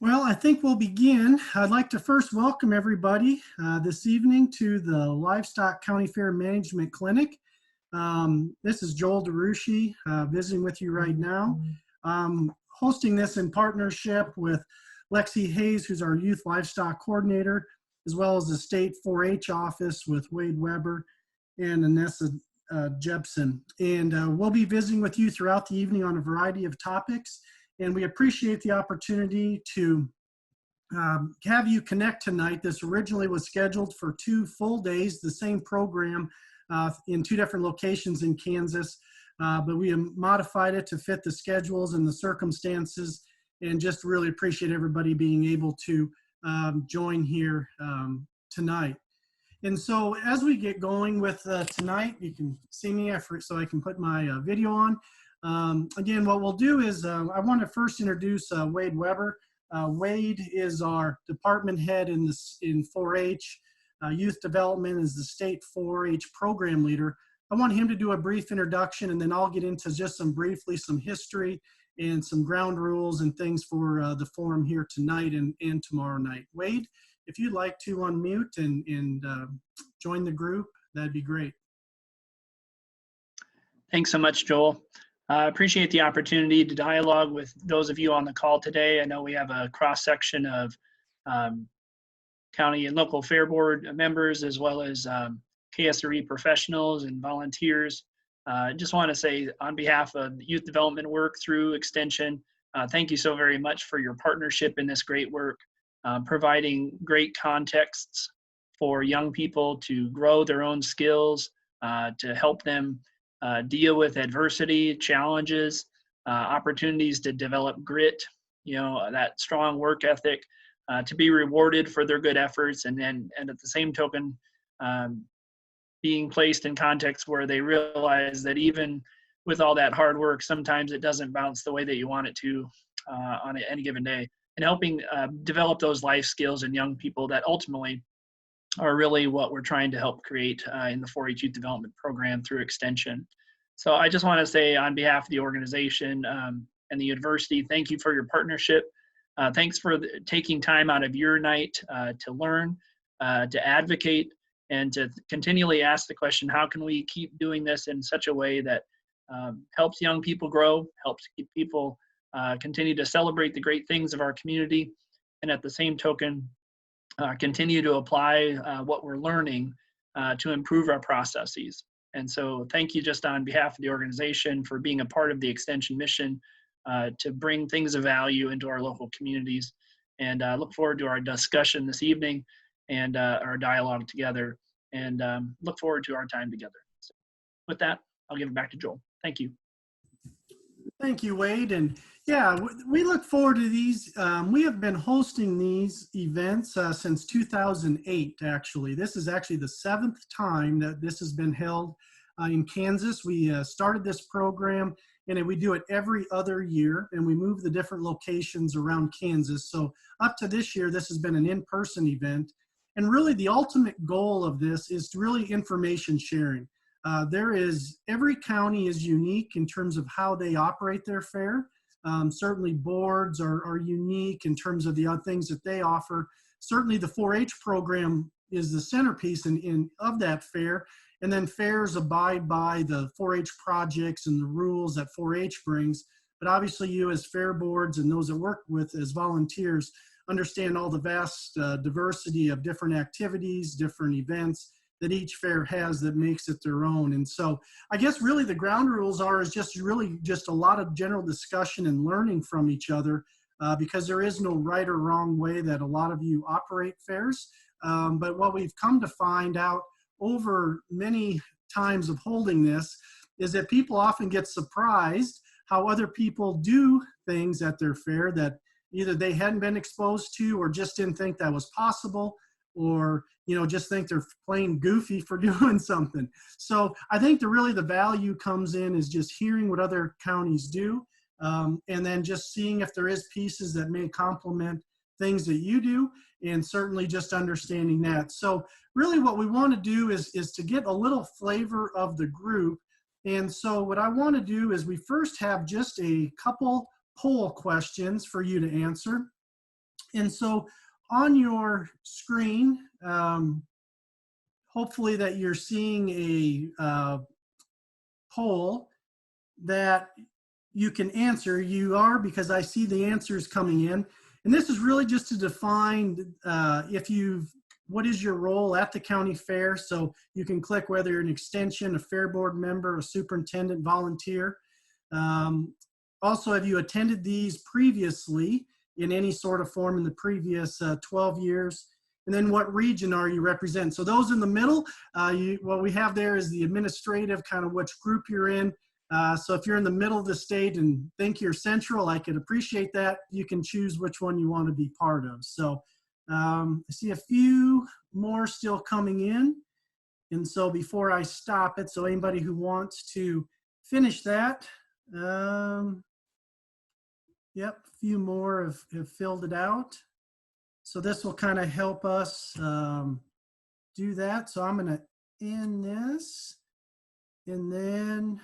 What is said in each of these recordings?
Well, I think we'll begin. I'd like to first welcome everybody this evening to the Livestock County Fair Management Clinic. This is Joel DeRushi visiting with you right now. Hosting this in partnership with Lexi Hayes, who's our Youth Livestock Coordinator, as well as the State 4-H Office with Wade Weber and Anessa Jepson. And we'll be visiting with you throughout the evening on a variety of topics. And we appreciate the opportunity to have you connect tonight. This originally was scheduled for 2 full days, the same program in 2 different locations in Kansas, but we have modified it to fit the schedules and the circumstances, and just really appreciate everybody being able to join here tonight. And so as we get going with tonight, you can see me so I can put my video on. Again, what we'll do is I want to first introduce Wade Weber. Wade is our department head in 4-H. Youth Development is the state 4-H program leader. I want him to do a brief introduction, and then I'll get into just some history and some ground rules and things for the forum here tonight and tomorrow night. Wade, if you'd like to unmute and join the group, that'd be great. Thanks so much, Joel. I appreciate the opportunity to dialogue with those of you on the call today. I know we have a cross-section of county and local fair board members, as well as KSRE professionals and volunteers. I just want to say on behalf of the youth development work through Extension, thank you so very much for your partnership in this great work, providing great contexts for young people to grow their own skills, to help them deal with adversity, challenges, opportunities to develop grit, that strong work ethic, to be rewarded for their good efforts, and at the same token, being placed in contexts where they realize that even with all that hard work, sometimes it doesn't bounce the way that you want it to on any given day, and helping develop those life skills in young people that ultimately are really what we're trying to help create in the 4-H Youth Development Program through Extension. So I just want to say on behalf of the organization and the university, thank you for your partnership. Thanks for taking time out of your night to learn, to advocate, and to continually ask the question, how can we keep doing this in such a way that helps young people grow, helps keep people continue to celebrate the great things of our community, and at the same token, continue to apply what we're learning to improve our processes. And so thank you just on behalf of the organization for being a part of the Extension mission to bring things of value into our local communities. And look forward to our discussion this evening and our dialogue together, and look forward to our time together. So with that, I'll give it back to Joel. Thank you. Thank you, Wade. And yeah, we look forward to these. We have been hosting these events since 2008, actually. This is actually the 7th time that this has been held in Kansas. We started this program, and we do it every other year, and we move the different locations around Kansas. So up to this year, this has been an in-person event. And really the ultimate goal of this is really information sharing. Every county is unique in terms of how they operate their fair. Certainly boards are unique in terms of the other things that they offer. Certainly the 4-H program is the centerpiece of that fair. And then fairs abide by the 4-H projects and the rules that 4-H brings. But obviously you as fair boards and those that work with as volunteers understand all the vast diversity of different activities, different events that each fair has that makes it their own. And so I guess really the ground rules is just a lot of general discussion and learning from each other because there is no right or wrong way that a lot of you operate fairs. But what we've come to find out over many times of holding this is that people often get surprised how other people do things at their fair that either they hadn't been exposed to or just didn't think that was possible, or just think they're plain goofy for doing something. So I think the value comes in is just hearing what other counties do, and then just seeing if there is pieces that may complement things that you do, and certainly just understanding that. So really what we want to do is to get a little flavor of the group. And so what I want to do is we first have just a couple poll questions for you to answer. And so on your screen, hopefully that you're seeing a poll that you can answer. You are, because I see the answers coming in. And this is really just to define what is your role at the county fair. So you can click whether you're an extension, a fair board member, a superintendent, volunteer. Also, have you attended these previously in any sort of form in the previous 12 years? And then what region are you representing? So those in the middle, what we have there is the administrative, kind of which group you're in. So if you're in the middle of the state and think you're central, I could appreciate that. You can choose which one you want to be part of. So I see a few more still coming in. And so before I stop it, so anybody who wants to finish that, yep, a few more have filled it out. So this will kind of help us do that. So I'm going to end this, and then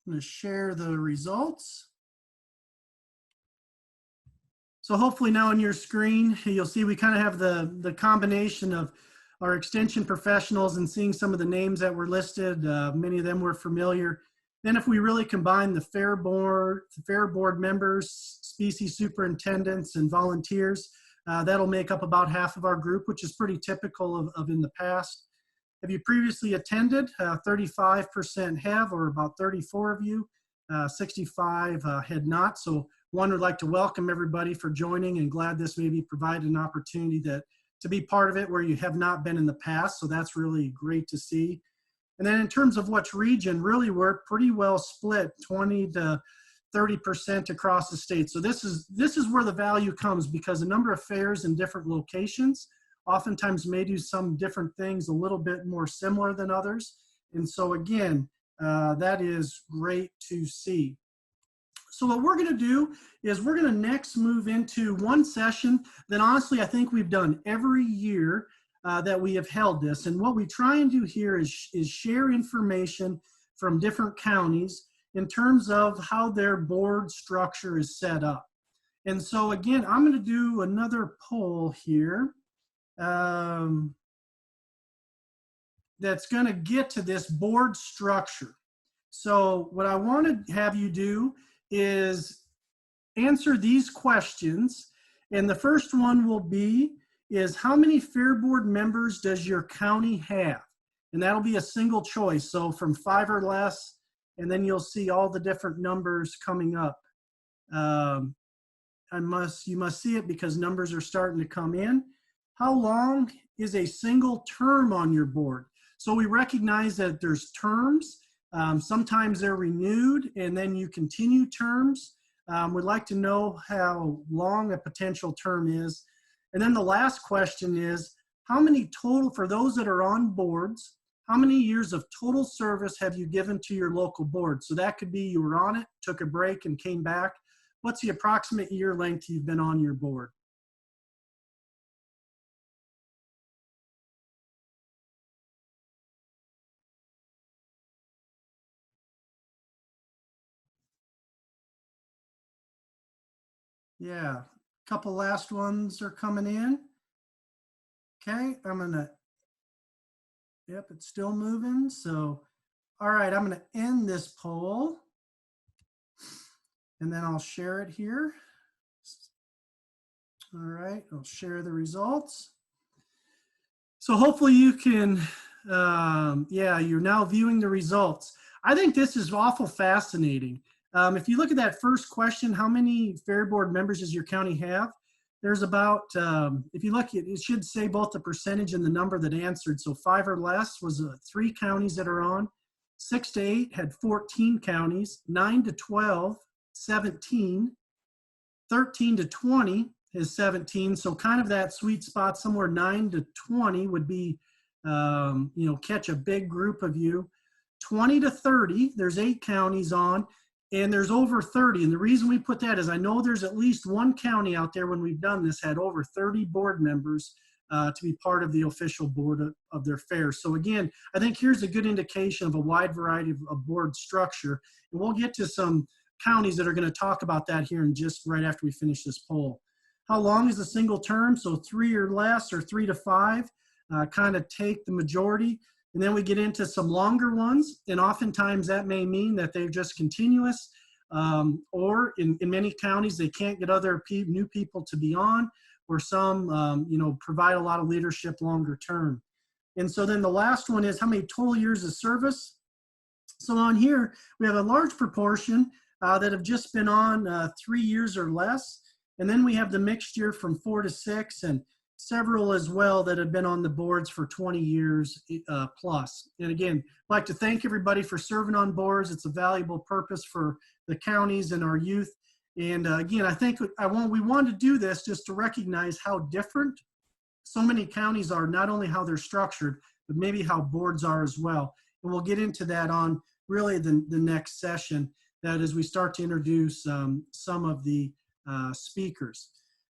I'm going to share the results. So hopefully now on your screen, you'll see we kind of have the combination of our extension professionals and seeing some of the names that were listed. Many of them were familiar. Then if we really combine the fair board members, species superintendents, and volunteers, that'll make up about half of our group, which is pretty typical of in the past. Have you previously attended? 35% have, or about 34 of you. 65 had not. So one would like to welcome everybody for joining, and glad this maybe provided an opportunity to be part of it where you have not been in the past. So that's really great to see. And then in terms of which region, really we're pretty well split, 20 to 30% across the state. So this is where the value comes, because a number of fairs in different locations oftentimes may do some different things a little bit more similar than others. And so again, that is great to see. So what we're going to do is we're going to next move into one session that honestly I think we've done every year that we have held this. And what we try and do here is share information from different counties in terms of how their board structure is set up. And so again, I'm going to do another poll here that's going to get to this board structure. So what I want to have you do is answer these questions. And the first one will be, is how many fair board members does your county have? And that'll be a single choice. So from 5 or less, and then you'll see all the different numbers coming up. You must see it because numbers are starting to come in. How long is a single term on your board? So we recognize that there's terms. Sometimes they're renewed and then you continue terms. We'd like to know how long a potential term is. And then the last question is, how many total, for those that are on boards, how many years of total service have you given to your local board? So that could be you were on it, took a break and came back. What's the approximate year length you've been on your board? Yeah, a couple last ones are coming in. Okay, yep, it's still moving. So, all right, I'm gonna end this poll and then I'll share it here. All right, I'll share the results. So hopefully you can, yeah, you're now viewing the results. I think this is awful fascinating. If you look at that first question, how many fair board members does your county have? There's about, if you look at it, should say both the percentage and the number that answered. So 5 or less was 3 counties that are on. 6 to 8 had 14 counties. 9 to 12, 17. 13 to 20 is 17. So kind of that sweet spot, somewhere 9 to 20 would be, you know, catch a big group of you. 20 to 30, there's 8 counties on. And there's over 30. And the reason we put that is I know there's at least one county out there when we've done this had over 30 board members to be part of the official board of their fair. So again, I think here's a good indication of a wide variety of board structure. And we'll get to some counties that are going to talk about that here in just right after we finish this poll. how long is a single term? So 3 or less, or 3 to 5, kind of take the majority. And then we get into some longer ones. And oftentimes that may mean that they're just continuous, or in many counties, they can't get other new people to be on, or some, provide a lot of leadership longer term. And so then the last one is how many total years of service. So on here, we have a large proportion that have just been on 3 years or less. And then we have the mixture from 4 to 6, and several as well that have been on the boards for 20 years plus. And again, I'd like to thank everybody for serving on boards. It's a valuable purpose for the counties and our youth. And again, I think we want to do this just to recognize how different so many counties are, not only how they're structured, but maybe how boards are as well. And we'll get into that on really the next session, that as we start to introduce some of the speakers.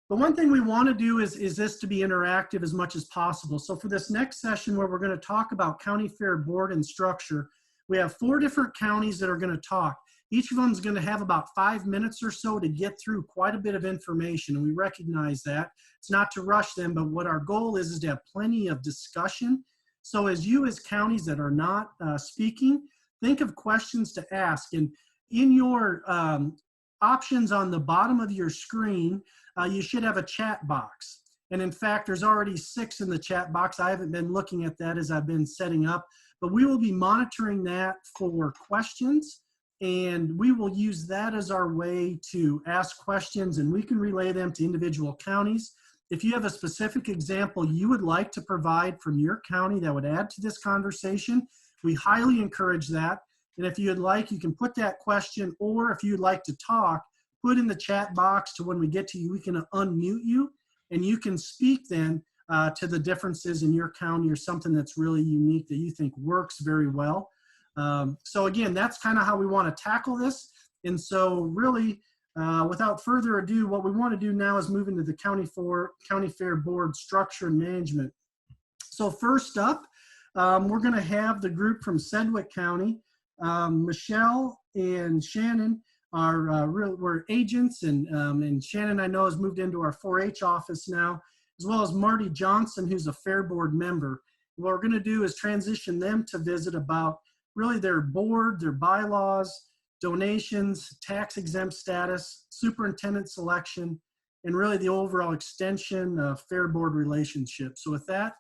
But one thing we want to do is this to be interactive as much as possible. So for this next session, where we're going to talk about county fair board and structure, we have 4 different counties that are going to talk. Each of them is going to have about 5 minutes or so to get through quite a bit of information, and we recognize that. It's not to rush them, but what our goal is to have plenty of discussion. So as counties that are not speaking, think of questions to ask. And in your options on the bottom of your screen, you should have a chat box. And in fact, there's already 6 in the chat box. I haven't been looking at that as I've been setting up, but we will be monitoring that for questions. And we will use that as our way to ask questions, and we can relay them to individual counties. If you have a specific example you would like to provide from your county that would add to this conversation, we highly encourage that. And if you'd like, you can put that question, or if you'd like to talk, put in the chat box to when we get to you, we can unmute you, and you can speak then to the differences in your county or something that's really unique that you think works very well. So again, that's kind of how we want to tackle this. And so really, without further ado, what we want to do now is move into the county fair board structure and management. So first up, we're going to have the group from Sedgwick County. Michelle and Shannon we're agents, and Shannon, I know, has moved into our 4-H office now, as well as Marty Johnson, who's a fair board member. What we're going to do is transition them to visit about really their board, their bylaws, donations, tax exempt status, superintendent selection, and really the overall extension of fair board relationships. So with that,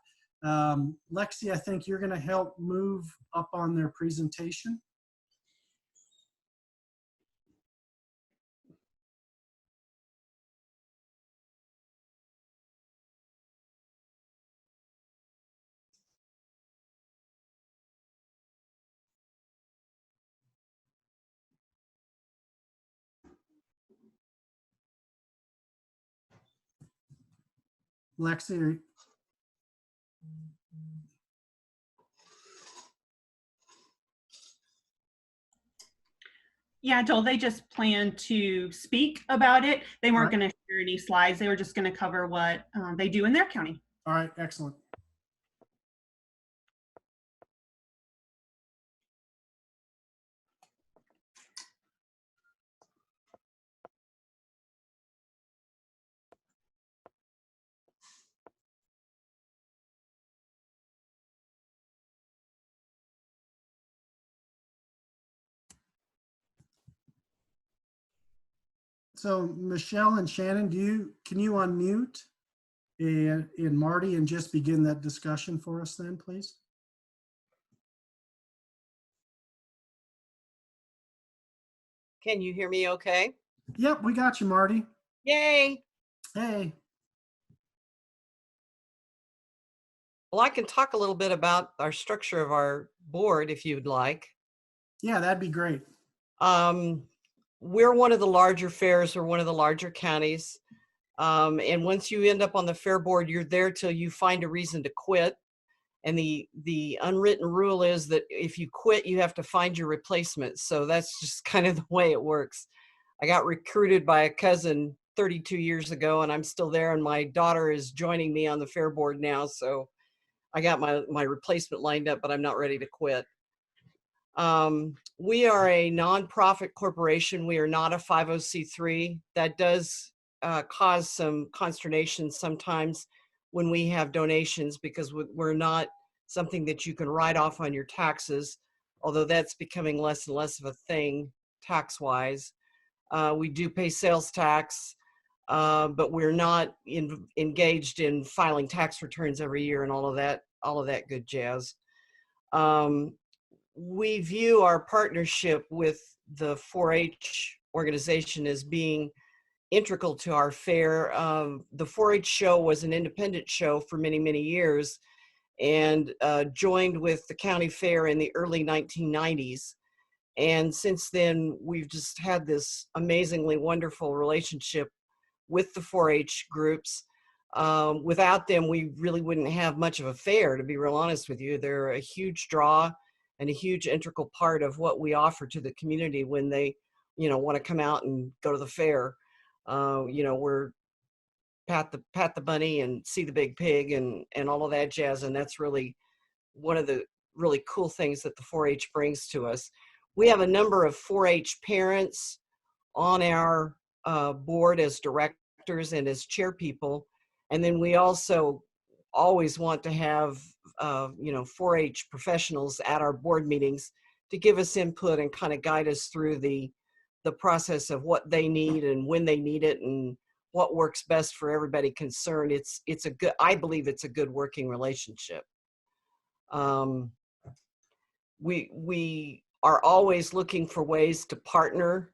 Lexi, I think you're going to help move up on their presentation. Lexi, yeah, Joel, they just planned to speak about it. They weren't going to share any slides. They were just going to cover what they do in their county. All right, excellent. So Michelle and Shannon, can you unmute and Marty and just begin that discussion for us then, please? Can you hear me okay? Yep, we got you, Marty. Yay. Hey. Well, I can talk a little bit about our structure of our board if you'd like. Yeah, that'd be great. We're one of the larger fairs, or one of the larger counties. And once you end up on the fair board, you're there till you find a reason to quit. And the unwritten rule is that if you quit, you have to find your replacement. So that's just kind of the way it works. I got recruited by a cousin 32 years ago, and I'm still there. And my daughter is joining me on the fair board now. So I got my replacement lined up, but I'm not ready to quit. We are a nonprofit corporation. We are not a 501c3. That does cause some consternation sometimes when we have donations, because we're not something that you can write off on your taxes, although that's becoming less and less of a thing tax-wise. We do pay sales tax, but we're not engaged in filing tax returns every year and all of that good jazz. We view our partnership with the 4-H organization as being integral to our fair. The 4-H show was an independent show for many, many years, and joined with the county fair in the early 1990s. And since then, we've just had this amazingly wonderful relationship with the 4-H groups. Without them, we really wouldn't have much of a fair, to be real honest with you. They're a huge draw and a huge integral part of what we offer to the community when they, want to come out and go to the fair. We're pat the bunny and see the big pig and all of that jazz. And that's really one of the really cool things that the 4-H brings to us. We have a number of 4-H parents on our board as directors and as chair people. And then we also always want to have 4-H professionals at our board meetings to give us input and kind of guide us through the process of what they need and when they need it and what works best for everybody concerned. I believe it's a good working relationship. We are always looking for ways to partner.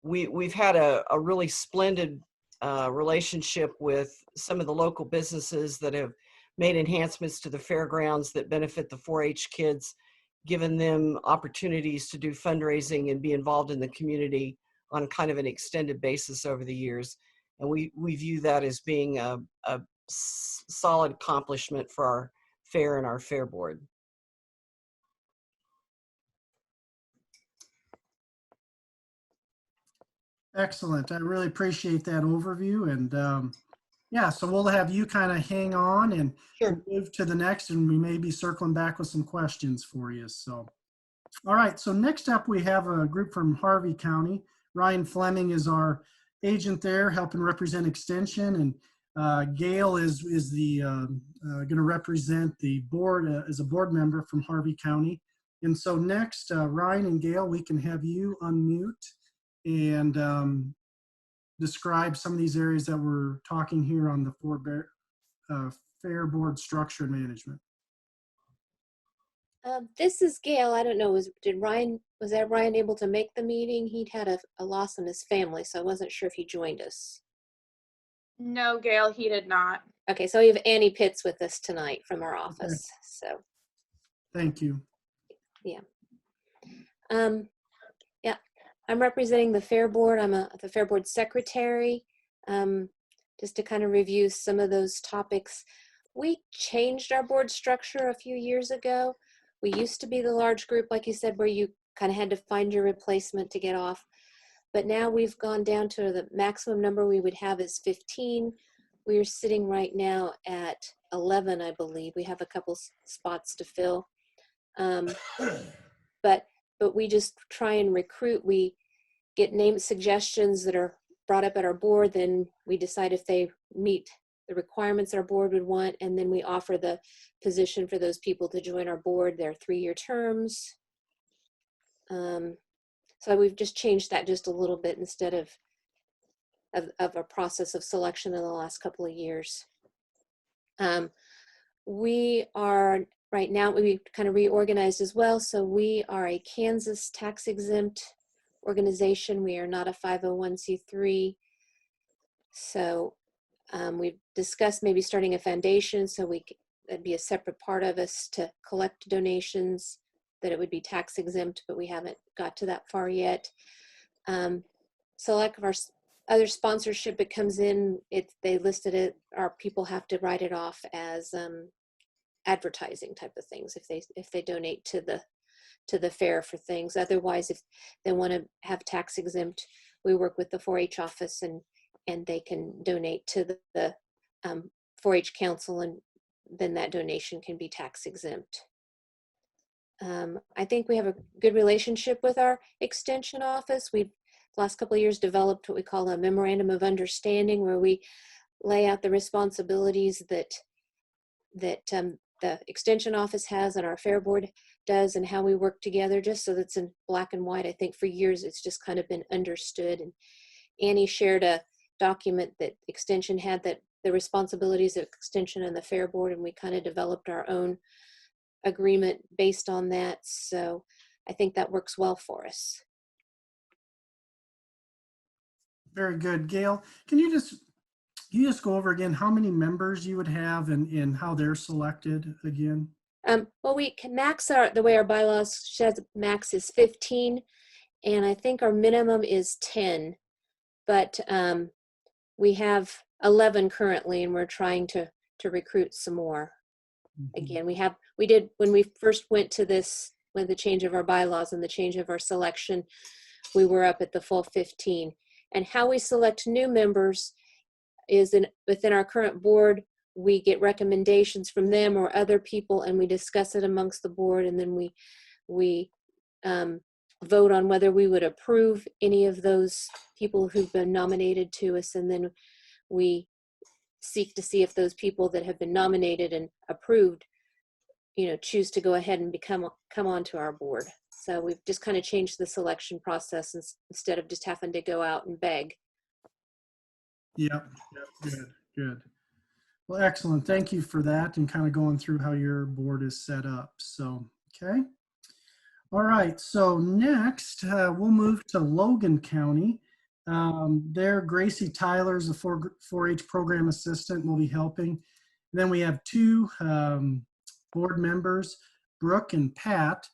We've had a really splendid relationship with some of the local businesses that have made enhancements to the fairgrounds that benefit the 4-H kids, given them opportunities to do fundraising and be involved in the community on kind of an extended basis over the years. And we view that as being a solid accomplishment for our fair and our fair board. Excellent. I really appreciate that overview. And yeah, so we'll have you kind of hang on and Sure. move to the next, and we may be circling back with some questions for you. So, all right. So next up, we have a group from Harvey County. Ryan Fleming is our agent there, helping represent Extension, and Gail is the going to represent the board as a board member from Harvey County. And so next, Ryan and Gail, we can have you unmute and describe some of these areas that we're talking here on the fair board structure and management. This is Gail. I don't know, was that Ryan able to make the meeting? He'd had a loss in his family, so I wasn't sure if he joined us. No, Gail, he did not. Okay, so we have Annie Pitts with us tonight from our office. So Thank you. yeah. Yeah, I'm representing the Fair Board. I'm the Fair Board secretary. Just to kind of review some of those topics. We changed our board structure a few years ago. We used to be the large group, like you said, where you kind of had to find your replacement to get off. But now we've gone down to the maximum number we would have is 15. We're sitting right now at 11, I believe. We have a couple spots to fill. But we just try and recruit. We get name suggestions that are brought up at our board. Then we decide if they meet the requirements our board would want, and then we offer the position for those people to join our board. They're 3-year terms. So we've just changed that just a little bit instead of a process of selection in the last couple of years. We are right now, we kind of reorganized as well. So we are a Kansas tax exempt organization. We are not a 501c3. So we've discussed maybe starting a foundation so that'd be a separate part of us to collect donations, that it would be tax exempt, but we haven't got to that far yet. So like our other sponsorship, it comes in, they listed it, our people have to write it off as advertising type of things if they donate to the fair for things. Otherwise, if they want to have tax exempt, we work with the 4-H office and they can donate to the 4-H council, and then that donation can be tax exempt. I think we have a good relationship with our extension office. We've last couple of years developed what we call a memorandum of understanding, where we lay out the responsibilities that the extension office has and our fair board does, and how we work together, just so that's in black and white. I think for years it's just kind of been understood. And Annie shared a document that extension had, that the responsibilities of extension and the fair board, and we kind of developed our own agreement based on that. So I think that works well for us. Very good. Gail, can you just go over again how many members you would have and how they're selected again? Well, we can max the way our bylaws says max is 15, and I think our minimum is 10, but we have 11 currently, and we're trying to recruit some more. Again, we did when we first went to this, when the change of our bylaws and the change of our selection, we were up at the full 15. And how we select new members is within our current board. We get recommendations from them or other people, and we discuss it amongst the board, and then we vote on whether we would approve any of those people who've been nominated to us, and then we seek to see if those people that have been nominated and approved, choose to go ahead and come onto our board. So we've just kind of changed the selection process instead of just having to go out and beg. Yep. Good. Well, excellent. Thank you for that, and kind of going through how your board is set up. So, okay. All right. So next, we'll move to Logan County. There, Gracie Tyler's a 4-H program assistant, will be helping. Then we have two board members, Brooke and Pat,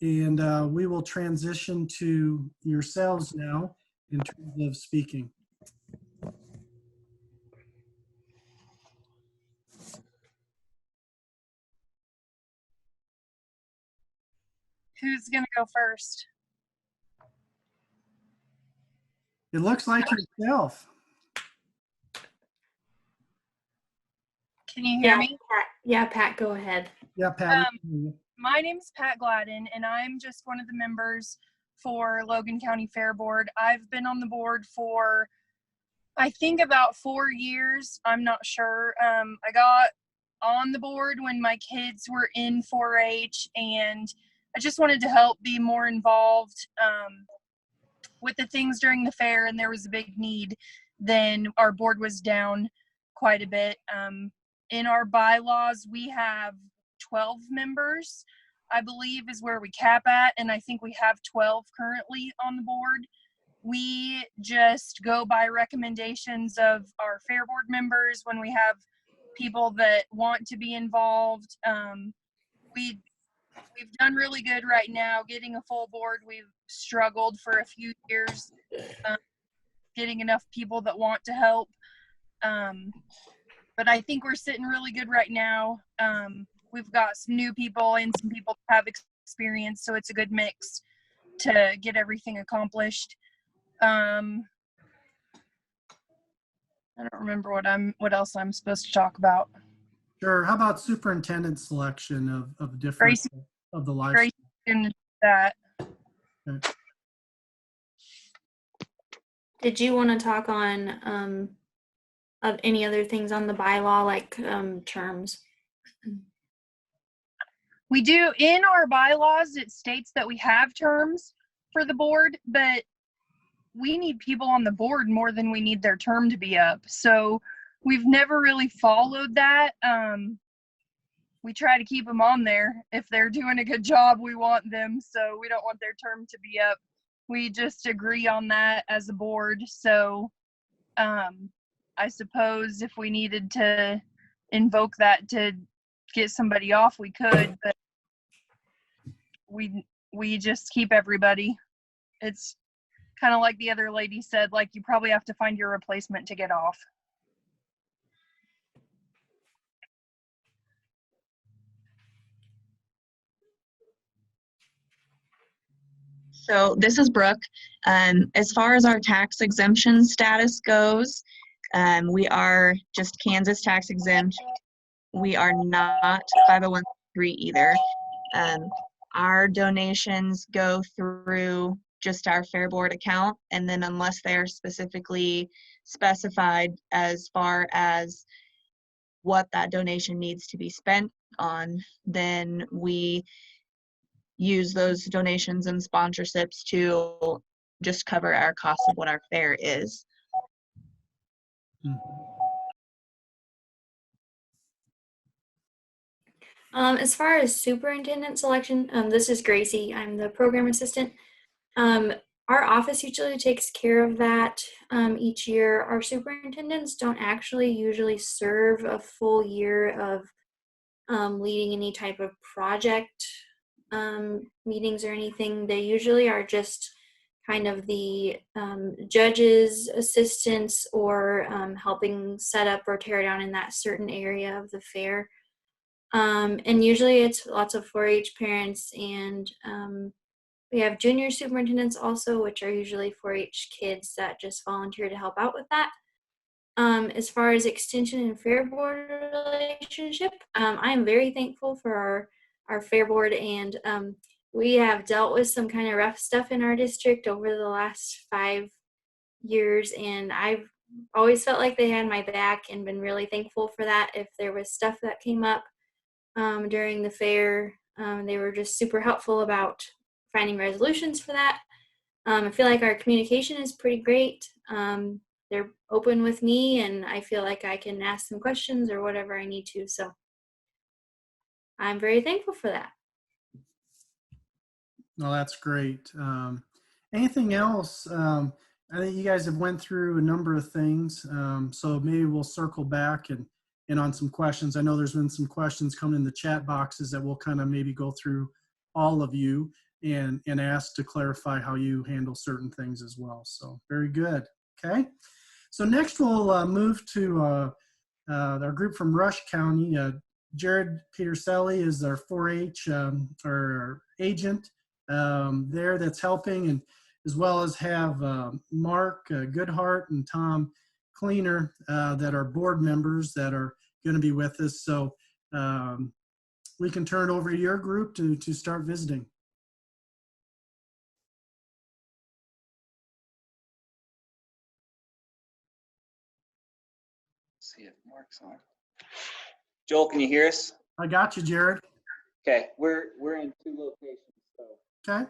and we will transition to yourselves now in terms of speaking. Who's gonna go first? It looks like yourself. Can you hear me? Pat, go ahead. Yeah, Pat. My name's Pat Gladden, and I'm just one of the members for Logan County Fair Board. I've been on the board for, I think, about 4 years. I'm not sure. I got on the board when my kids were in 4-H, and I just wanted to help be more involved with the things during the fair, and there was a big need. Then our board was down quite a bit. In our bylaws, we have 12 members, I believe, is where we cap at, and I think we have 12 currently on the board. We just go by recommendations of our fair board members when we have people that want to be involved. We've done really good right now getting a full board. We've struggled for a few years getting enough people that want to help. But I think we're sitting really good right now. We've got some new people and some people that have experience, so it's a good mix to get everything accomplished. I don't remember what else I'm supposed to talk about. Sure. How about superintendent selection of different of the livestock? Grace can do that. Okay. Did you want to talk on of any other things on the bylaw, like terms? We do, in our bylaws, it states that we have terms for the board, but we need people on the board more than we need their term to be up. So we've never really followed that. We try to keep them on there. If they're doing a good job, we want them. So we don't want their term to be up. We just agree on that as a board. So I suppose if we needed to invoke that to get somebody off, we could, but we just keep everybody. It's kind of like the other lady said, like, you probably have to find your replacement to get off. So this is Brooke. As far as our tax exemption status goes, we are just Kansas tax exempt. We are not 501c3 either. Our donations go through just our Fair Board account. And then unless they're specifically specified as far as what that donation needs to be spent on, then we use those donations and sponsorships to just cover our cost of what our fair is. As far as superintendent selection, this is Gracie. I'm the program assistant. Our office usually takes care of that each year. Our superintendents don't actually usually serve a full year of leading any type of project meetings or anything. They usually are just kind of the judges, assistants, or helping set up or tear down in that certain area of the fair. And usually it's lots of 4-H parents, and we have junior superintendents also, which are usually 4-H kids that just volunteer to help out with that. As far as extension and fair board relationship, I am very thankful for our fair board, and we have dealt with some kind of rough stuff in our district over the last 5 years, and I've always felt like they had my back and been really thankful for that. If there was stuff that came up during the fair, they were just super helpful about finding resolutions for that. I feel like our communication is pretty great. They're open with me, and I feel like I can ask them questions or whatever I need to. So I'm very thankful for that. No, that's great. Anything else? I think you guys have went through a number of things, so maybe we'll circle back and on some questions. I know there's been some questions coming in the chat boxes that we'll kind of maybe go through all of you and ask to clarify how you handle certain things as well. So very good. Okay. So next we'll move to our group from Rush County. Jared Peterselli is our 4-H our agent there that's helping, and as well as have Mark Goodhart and Tom Cleaner that are board members that are going to be with us. So we can turn it over to your group to start visiting. See if Mark's on. Joel, can you hear us? I got you, Jared. Okay, we're in 2 locations, so Okay.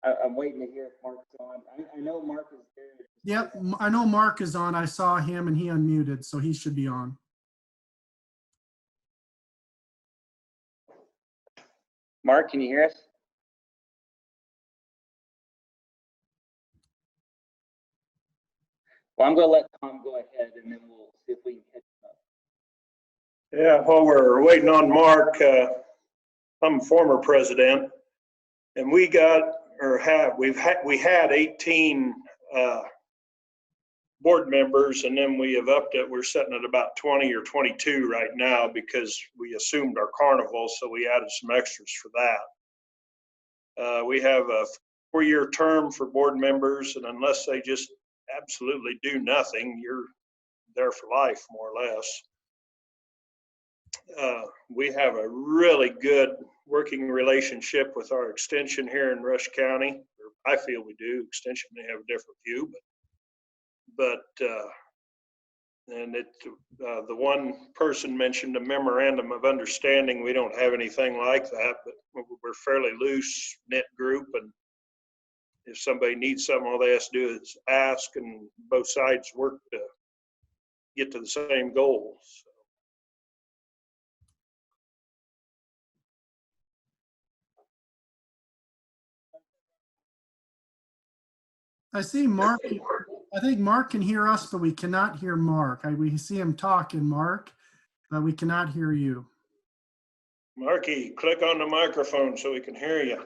I'm waiting to hear if Mark's on. I know Mark is there. Yep, I know Mark is on. I saw him and he unmuted, so he should be on. Mark, can you hear us? Well, I'm going to let Tom go ahead, and then we'll see if we can catch him up. Yeah, while we're waiting on Mark, I'm a former president, and we had 18 board members, and then we have upped it. We're sitting at about 20 or 22 right now because we assumed our carnival, so we added some extras for that. We have a 4-year term for board members, and unless they just absolutely do nothing, you're there for life, more or less. We have a really good working relationship with our extension here in Rush County. I feel we do. Extension may have a different view, but the one person mentioned a memorandum of understanding. We don't have anything like that, but we're fairly loose knit group, and if somebody needs something, all they have to do is ask, and both sides work to get to the same goal. So. I see Mark. I think Mark can hear us, but we cannot hear Mark. We see him talking, Mark, but we cannot hear you. Marky, click on the microphone so we can hear you.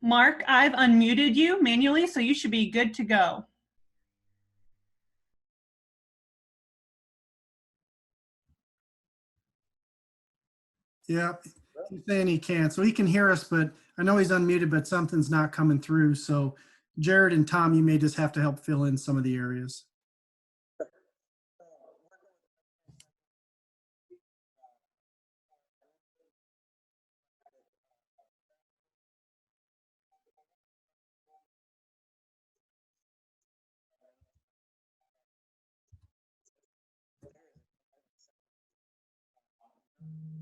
Mark, I've unmuted you manually, so you should be good to go. Yeah, He's saying he can't, so he can hear us, but I know he's unmuted, but something's not coming through. So Jared and Tom, you may just have to help fill in some of the areas.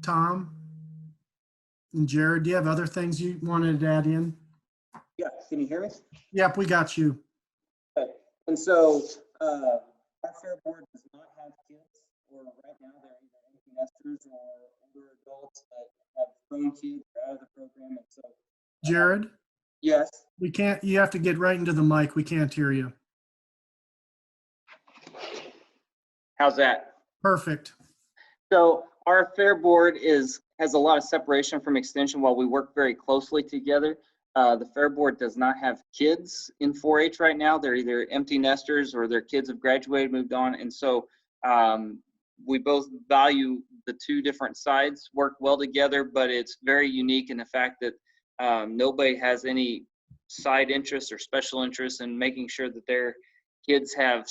Tom and Jared, do you have other things you wanted to add in? Yeah, can you hear me? Yep, we got you. Okay. And so our fair board does not have kids, or right now they're either empty nesters or older adults that have grown kids or out of the program. And so, Jared, yes. we can't, you have to get right into the mic. We can't hear you. How's that? Perfect. So our fair board has a lot of separation from extension while we work very closely together. The fair board does not have kids in 4-H right now. They're either empty nesters or their kids have graduated, moved on. And so we both value the two different sides, work well together, but it's very unique in the fact that nobody has any side interests or special interests in making sure that their kids have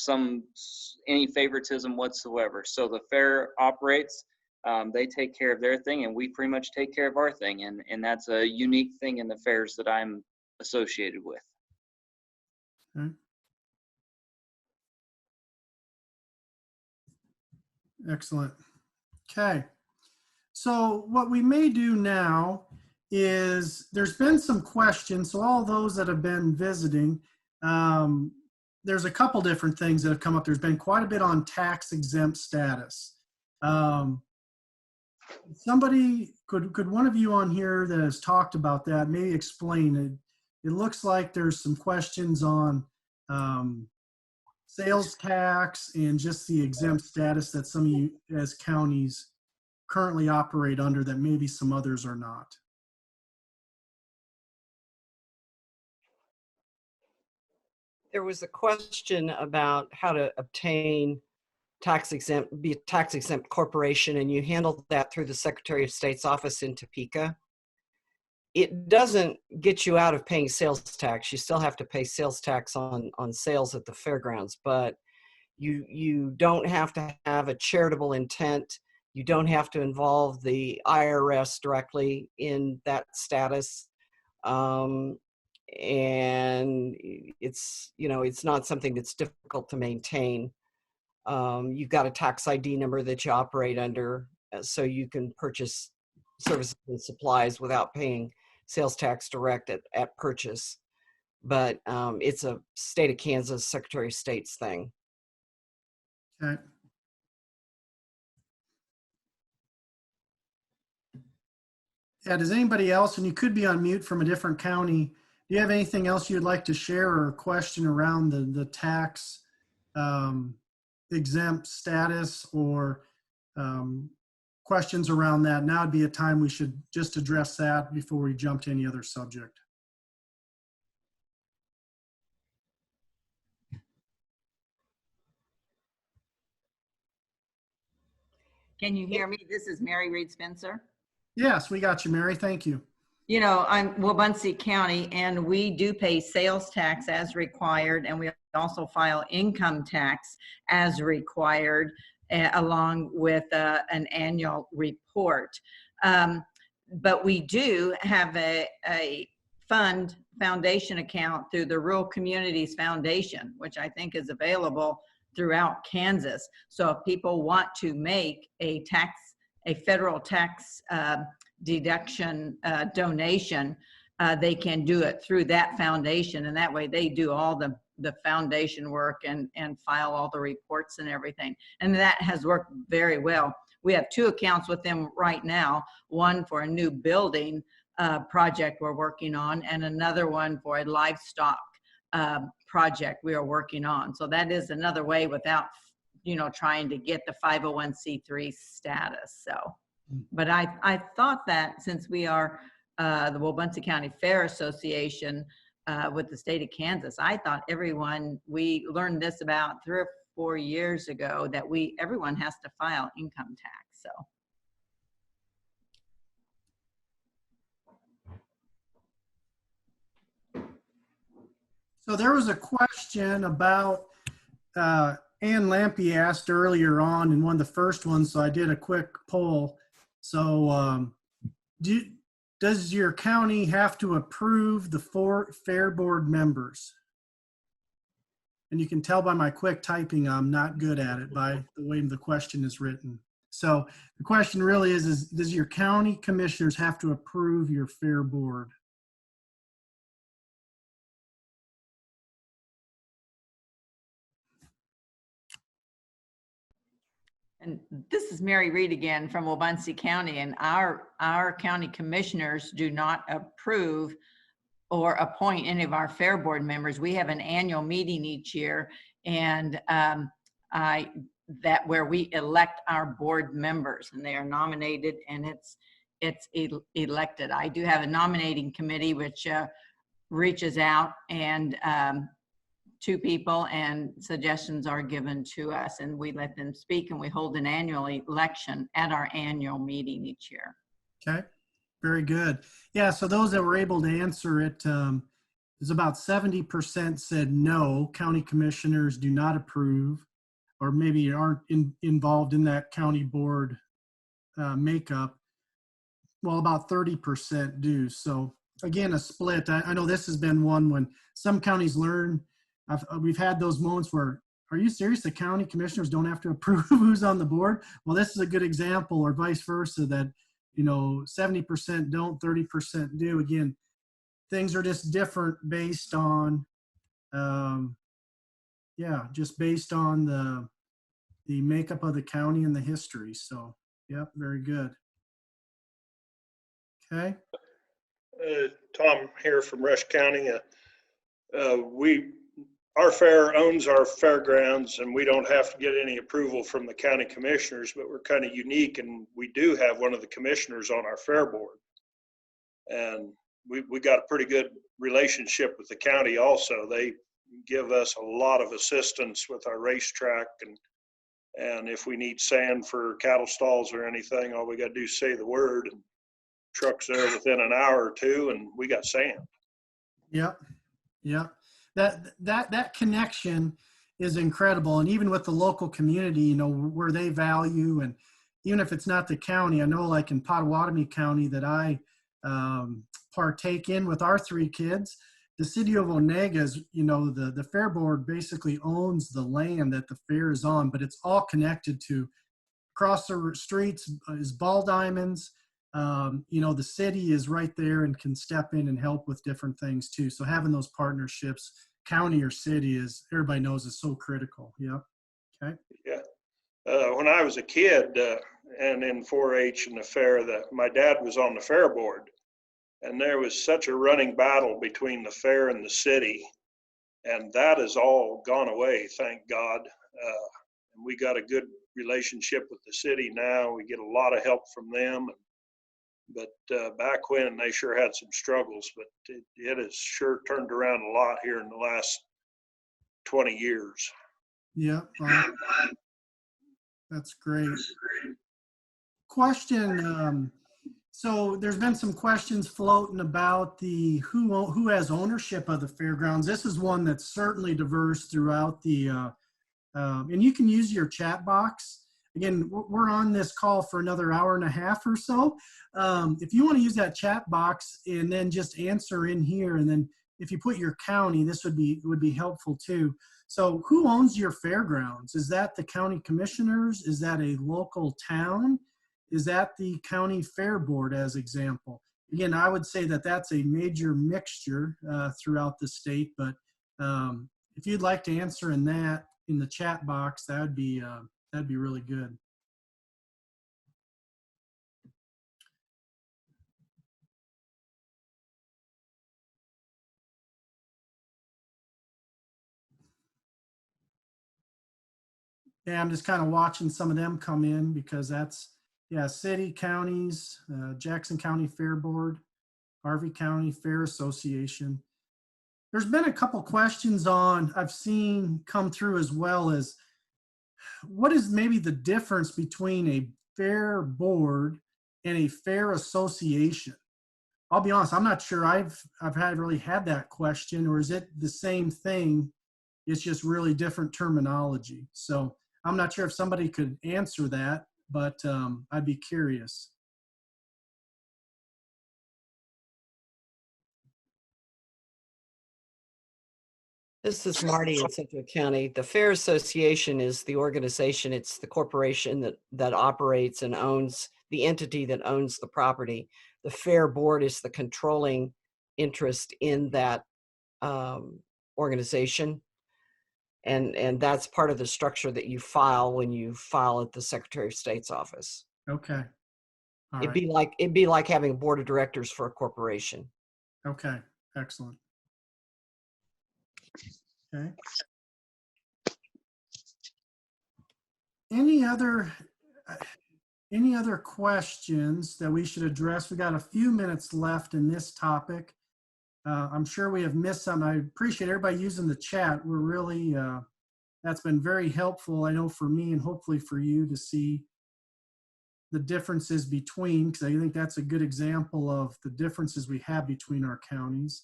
any favoritism whatsoever. So the fair operates, they take care of their thing and we pretty much take care of our thing. And that's a unique thing in the fairs that I'm associated with. Okay. Excellent. Okay. So what we may do now is there's been some questions. So all those that have been visiting, there's a couple different things that have come up. There's been quite a bit on tax exempt status. Somebody, could one of you on here that has talked about that maybe explain it? It looks like there's some questions on sales tax and just the exempt status that some of you as counties currently operate under that maybe some others are not. There was a question about how to obtain be a tax exempt corporation, and you handled that through the Secretary of State's office in Topeka. It doesn't get you out of paying sales tax. You still have to pay sales tax on sales at the fairgrounds, but you don't have to have a charitable intent. You don't have to involve the IRS directly in that status. And it's not something that's difficult to maintain. You've got a tax ID number that you operate under, so you can purchase services and supplies without paying sales tax direct at purchase. But it's a state of Kansas Secretary of State's thing. Okay. Yeah, does anybody else, and you could be on mute from a different county, do you have anything else you'd like to share or a question around the tax exempt status or questions around that? Now would be a time we should just address that before we jump to any other subject. Can you hear me? This is Mary Reed Spencer. Yes, we got you, Mary. Thank you. You know, I'm Wabunsee County, and we do pay sales tax as required, and we also file income tax as required, along with an annual report. But we do have a foundation account through the Rural Communities Foundation, which I think is available throughout Kansas. So if people want to make a federal tax deduction donation, they can do it through that foundation, and that way they do all the foundation work and file all the reports and everything. And that has worked very well. We have 2 accounts with them right now, one for a new building project we're working on, and another one for a livestock project we are working on. So that is another way without, trying to get the 501c3 status. So, but I thought that since we are the Wabunsee County Fair Association with the state of Kansas, I thought we learned this about 3 or 4 years ago, that everyone has to file income tax. So. So there was a question about, Ann Lampy asked earlier on in one of the first ones, so I did a quick poll. So does your county have to approve the 4 fair board members? And you can tell by my quick typing, I'm not good at it by the way the question is written. So the question really is does your county commissioners have to approve your fair board? And this is Mary Reed again from Wabunsee County, and our county commissioners do not approve or appoint any of our fair board members. We have an annual meeting each year, and where we elect our board members, and they are nominated, and it's elected. I do have a nominating committee which reaches out and to people, and suggestions are given to us, and we let them speak, and we hold an annual election at our annual meeting each year. Okay, very good. Yeah, so those that were able to answer it, there's about 70% said no, county commissioners do not approve, or maybe aren't involved in that county board makeup. Well, about 30% do. So again, a split. I know this has been one when some counties learn. We've had those moments where, are you serious? The county commissioners don't have to approve who's on the board? Well, this is a good example, or vice versa, that, 70% don't, 30% do. Again, things are just different based on, just based on the makeup of the county and the history. So, yep, very good. Okay. Tom here from Rush County. Our fair owns our fairgrounds, and we don't have to get any approval from the county commissioners, but we're kind of unique, and we do have one of the commissioners on our fair board. And we got a pretty good relationship with the county also. They give us a lot of assistance with our racetrack, and if we need sand for cattle stalls or anything, all we got to do is say the word, and trucks there within an hour or two, and we got sand. Yep. Yep. That connection is incredible. And even with the local community, where they value, and even if it's not the county, I know like in Potawatomi County that I partake in with our 3 kids, the city of Onega's, the fair board basically owns the land that the fair is on, but it's all connected to, across the streets is Ball Diamonds. The city is right there and can step in and help with different things too. So having those partnerships, county or city, everybody knows is so critical. Yep. Okay. Yeah. When I was a kid and in 4-H and the fair, my dad was on the fair board, and there was such a running battle between the fair and the city, and that has all gone away, thank God. And we got a good relationship with the city now. We get a lot of help from them. But back when, they sure had some struggles, but it has sure turned around a lot here in the last 20 years. Yeah, that's great. Question, so there's been some questions floating about who has ownership of the fairgrounds. This is one that's certainly diverse throughout the, and you can use your chat box. Again, we're on this call for another hour and a half or so. If you want to use that chat box and then just answer in here, and then if you put your county, this would be helpful too. So who owns your fairgrounds? Is that the county commissioners? Is that a local town? Is that the county fair board, as example? Again, I would say that that's a major mixture throughout the state, but if you'd like to answer in the chat box, that'd be really good. Yeah, I'm just kind of watching some of them come in, because that's, city, counties, Jackson County Fair Board, Harvey County Fair Association. There's been a couple questions I've seen come through, as well as, what is maybe the difference between a fair board and a fair association? I'll be honest, I'm not sure I've really had that question, or is it the same thing? It's just really different terminology. So I'm not sure if somebody could answer that, but I'd be curious. This is Marty in Central County. The Fair Association is the organization. It's the corporation that operates and owns the entity that owns the property. The Fair Board is the controlling interest in that organization. And that's part of the structure that you file when you file at the Secretary of State's office. Okay. All It'd right. be like having a board of directors for a corporation. Okay. Excellent. Okay. Any other questions that we should address? We got a few minutes left in this topic. I'm sure we have missed some. I appreciate everybody using the chat. We're really, that's been very helpful, I know, for me and hopefully for you to see the differences between, because I think that's a good example of the differences we have between our counties.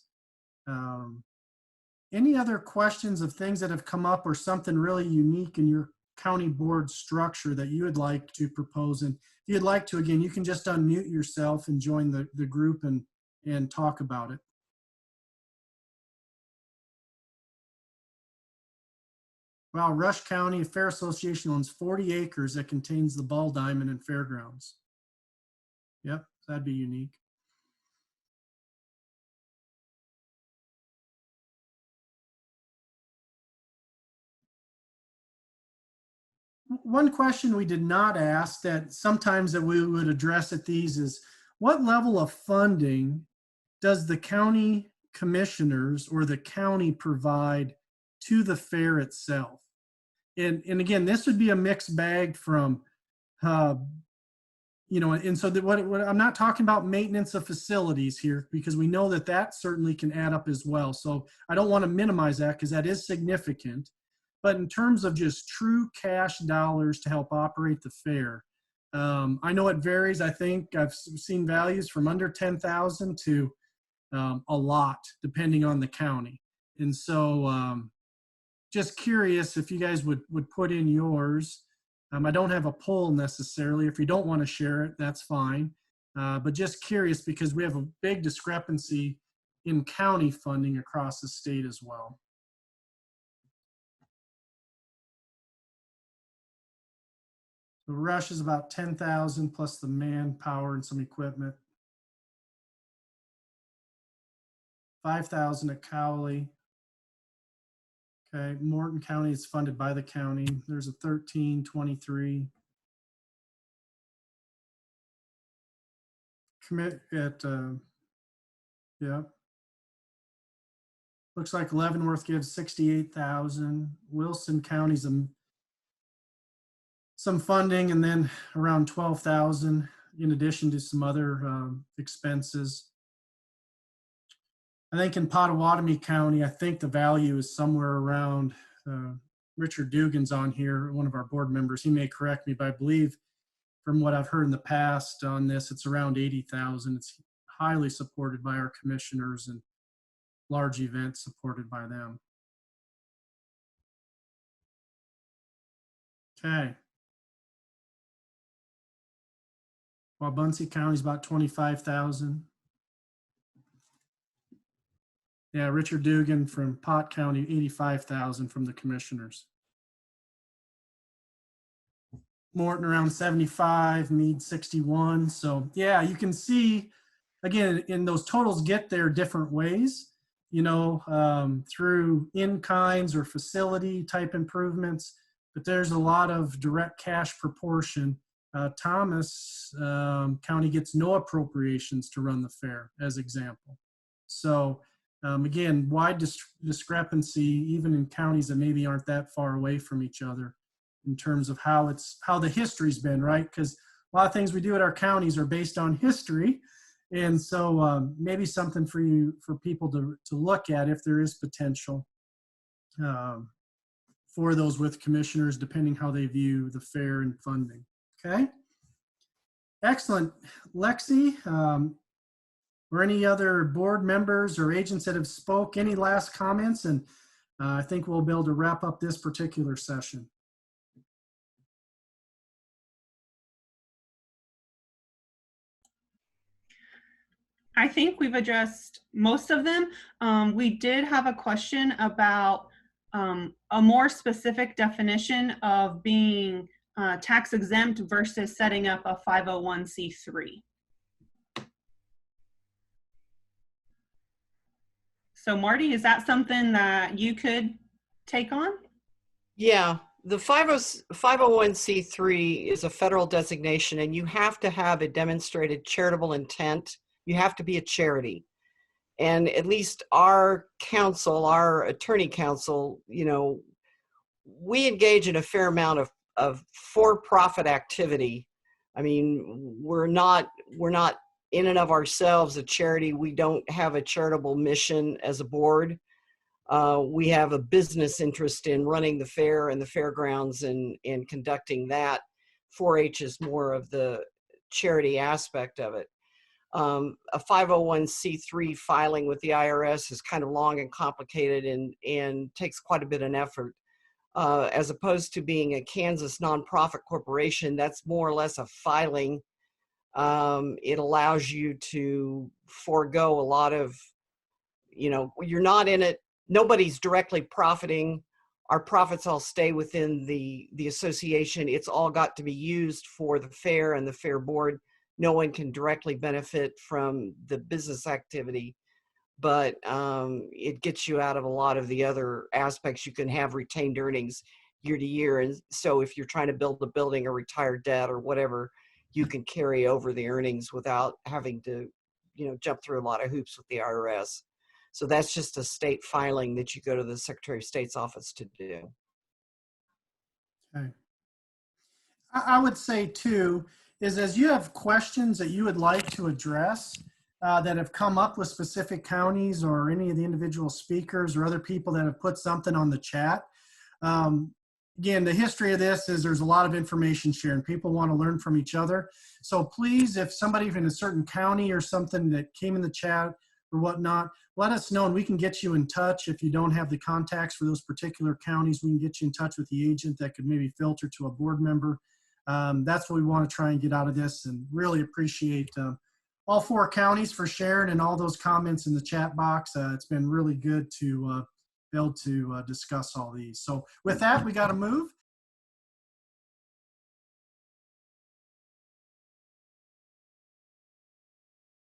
Any other questions of things that have come up or something really unique in your county board structure that you would like to propose? And if you'd like to, again, you can just unmute yourself and join the group and talk about it. Well, Rush County Fair Association owns 40 acres that contains the ball diamond and fairgrounds. Yep, that'd be unique. One question we did not ask that sometimes that we would address at these is, what level of funding does the county commissioners or the county provide to the fair itself? And again, this would be a mixed bag from, you know, and so what I'm not talking about maintenance of facilities here, because we know that that certainly can add up as well. So I don't want to minimize that because that is significant. But in terms of just true cash dollars to help operate the fair, I know it varies. I think I've seen values from under 10,000 to a lot, depending on the county. And so just curious if you guys would put in yours. I don't have a poll necessarily. If you don't want to share it, that's fine. But just curious because we have a big discrepancy in county funding across the state as well. The Rush is about 10,000 plus the manpower and some equipment. 5,000 at Cowley. Okay, Morton County is funded by the county. There's a 1323. Commit at, yeah. Looks like Leavenworth gives 68,000. Wilson County's some funding, and then around 12,000 in addition to some other expenses. I think in Pottawatomie County, I think the value is somewhere around, Richard Dugan's on here, one of our board members. He may correct me, but I believe from what I've heard in the past on this, it's around 80,000. It's highly supported by our commissioners and large events supported by them. Okay. While Muncie County's about 25,000. Yeah, Richard Dugan from Pot County, 85,000 from the commissioners. Morton around 75, Meade 61. So yeah, you can see, again, in those totals get there different ways, you know, through in-kinds or facility type improvements, but there's a lot of direct cash proportion. Thomas County gets no appropriations to run the fair, as example. So again, wide discrepancy even in counties that maybe aren't that far away from each other in terms of how the history's been, right? Because a lot of things we do at our counties are based on history. And so maybe something for people to look at if there is potential for those with commissioners, depending how they view the fair and funding. Okay. Excellent. Lexi, or any other board members or agents that have spoke, any last comments? And I think we'll be able to wrap up this particular session. I think we've addressed most of them. We did have a question about a more specific definition of being tax exempt versus setting up a 501c3. So Marty, is that something that you could take on? Yeah, the 501c3 is a federal designation, and you have to have a demonstrated charitable intent. You have to be a charity. And at least our council, our attorney council, you know, we engage in a fair amount of for-profit activity. I mean, we're not in and of ourselves a charity. We don't have a charitable mission as a board. We have a business interest in running the fair and the fairgrounds and conducting that. 4-H is more of the charity aspect of it. A 501c3 filing with the IRS is kind of long and complicated and takes quite a bit of effort. As opposed to being a Kansas nonprofit corporation, that's more or less a filing. It allows you to forego a lot of, you know, you're not in it. Nobody's directly profiting. Our profits all stay within the association. It's all got to be used for the fair and the fair board. No one can directly benefit from the business activity, but it gets you out of a lot of the other aspects. You can have retained earnings year to year. And so if you're trying to build a building or retire debt or whatever, you can carry over the earnings without having to, you know, jump through a lot of hoops with the IRS. So that's just a state filing that you go to the Secretary of State's office to do. Okay. I would say too, is as you have questions that you would like to address that have come up with specific counties or any of the individual speakers or other people that have put something on the chat. Again, the history of this is there's a lot of information sharing. People want to learn from each other. So please, if somebody in a certain county or something that came in the chat or whatnot, let us know and we can get you in touch. If you don't have the contacts for those particular counties, we can get you in touch with the agent that could maybe filter to a board member. That's what we want to try and get out of this, and really appreciate all 4 counties for sharing and all those comments in the chat box. It's been really good to be able to discuss all these. So with that, we got to move.